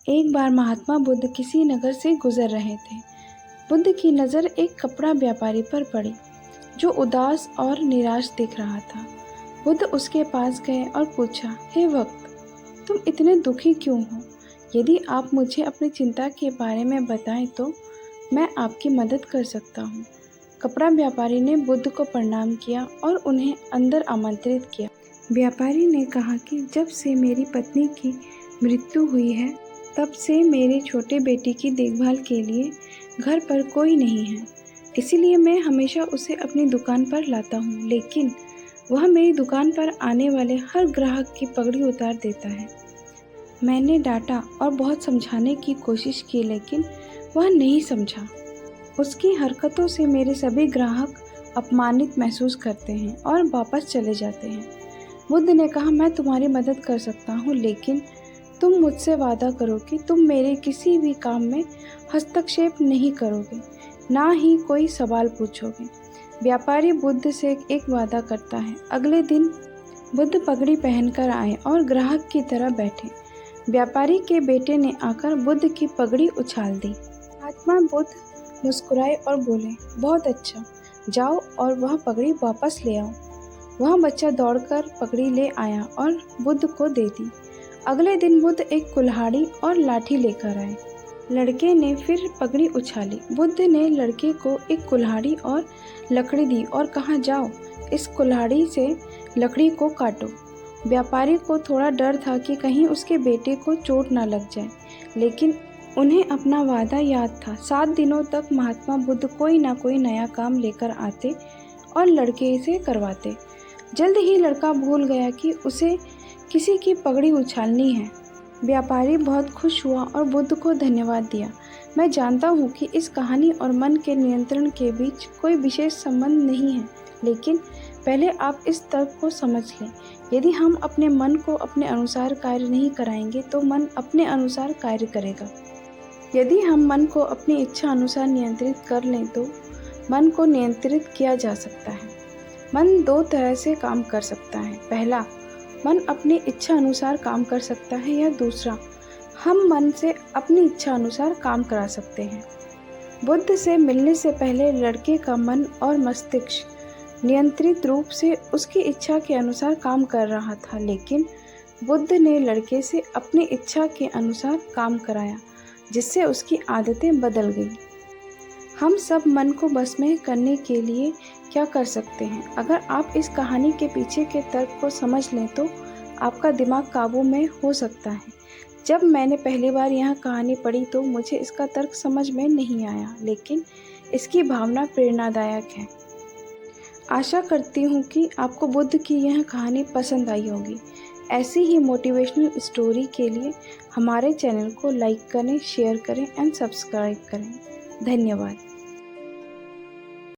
एक बार महात्मा बुद्ध किसी नगर से गुजर रहे थे। बुद्ध की नज़र एक कपड़ा व्यापारी पर पड़ी जो उदास और निराश दिख रहा था। बुद्ध उसके पास गए और पूछा, हे भक्त, तुम इतने दुखी क्यों हो? यदि आप मुझे अपनी चिंता के बारे में बताएं तो मैं आपकी मदद कर सकता हूँ। कपड़ा व्यापारी ने बुद्ध को प्रणाम किया और उन्हें अंदर आमंत्रित किया। व्यापारी ने कहा कि जब से मेरी पत्नी की मृत्यु हुई है तब से मेरे छोटे बेटे की देखभाल के लिए घर पर कोई नहीं है, इसीलिए मैं हमेशा उसे अपनी दुकान पर लाता हूँ, लेकिन वह मेरी दुकान पर आने वाले हर ग्राहक की पगड़ी उतार देता है। मैंने डांटा और बहुत समझाने की कोशिश की, लेकिन वह नहीं समझा। उसकी हरकतों से मेरे सभी ग्राहक अपमानित महसूस करते हैं और वापस चले जाते हैं। बुद्ध ने कहा, मैं तुम्हारी मदद कर सकता हूँ, लेकिन तुम मुझसे वादा करो कि तुम मेरे किसी भी काम में हस्तक्षेप नहीं करोगे, ना ही कोई सवाल पूछोगे। व्यापारी बुद्ध से एक वादा करता है। अगले दिन बुद्ध पगड़ी पहनकर आए और ग्राहक की तरह बैठे। व्यापारी के बेटे ने आकर बुद्ध की पगड़ी उछाल दी। महात्मा बुद्ध मुस्कुराए और बोले, बहुत अच्छा, जाओ और वह पगड़ी वापस ले आओ। वह बच्चा दौड़कर पगड़ी ले आया और बुद्ध को दे दी। अगले दिन बुद्ध एक कुल्हाड़ी और लाठी लेकर आए। लड़के ने फिर पगड़ी उछाली। बुद्ध ने लड़के को एक कुल्हाड़ी और लकड़ी दी और कहा, जाओ, इस कुल्हाड़ी से लकड़ी को काटो। व्यापारी को थोड़ा डर था कि कहीं उसके बेटे को चोट ना लग जाए, लेकिन उन्हें अपना वादा याद था। 7 दिनों तक महात्मा बुद्ध कोई ना कोई नया काम लेकर आते और लड़के से करवाते। जल्द ही लड़का भूल गया कि उसे किसी की पगड़ी उछालनी है। व्यापारी बहुत खुश हुआ और बुद्ध को धन्यवाद दिया। मैं जानता हूँ कि इस कहानी और मन के नियंत्रण के बीच कोई विशेष संबंध नहीं है, लेकिन पहले आप इस तर्क को समझ लें। यदि हम अपने मन को अपने अनुसार कार्य नहीं कराएंगे तो मन अपने अनुसार कार्य करेगा। यदि हम मन को अपनी इच्छा अनुसार नियंत्रित कर लें तो मन को नियंत्रित किया जा सकता है। मन 2 तरह से काम कर सकता है। पहला, मन अपनी इच्छा अनुसार काम कर सकता है, या दूसरा, हम मन से अपनी इच्छा अनुसार काम करा सकते हैं। बुद्ध से मिलने से पहले लड़के का मन और मस्तिष्क नियंत्रित रूप से उसकी इच्छा के अनुसार काम कर रहा था, लेकिन बुद्ध ने लड़के से अपनी इच्छा के अनुसार काम कराया, जिससे उसकी आदतें बदल गई। हम सब मन को बस में करने के लिए क्या कर सकते हैं? अगर आप इस कहानी के पीछे के तर्क को समझ लें तो आपका दिमाग काबू में हो सकता है। जब मैंने पहली बार यह कहानी पढ़ी तो मुझे इसका तर्क समझ में नहीं आया, लेकिन इसकी भावना प्रेरणादायक है। आशा करती हूँ कि आपको बुद्ध की यह कहानी पसंद आई होगी। ऐसी ही मोटिवेशनल स्टोरी के लिए हमारे चैनल को लाइक करें, शेयर करें एंड सब्सक्राइब करें। धन्यवाद।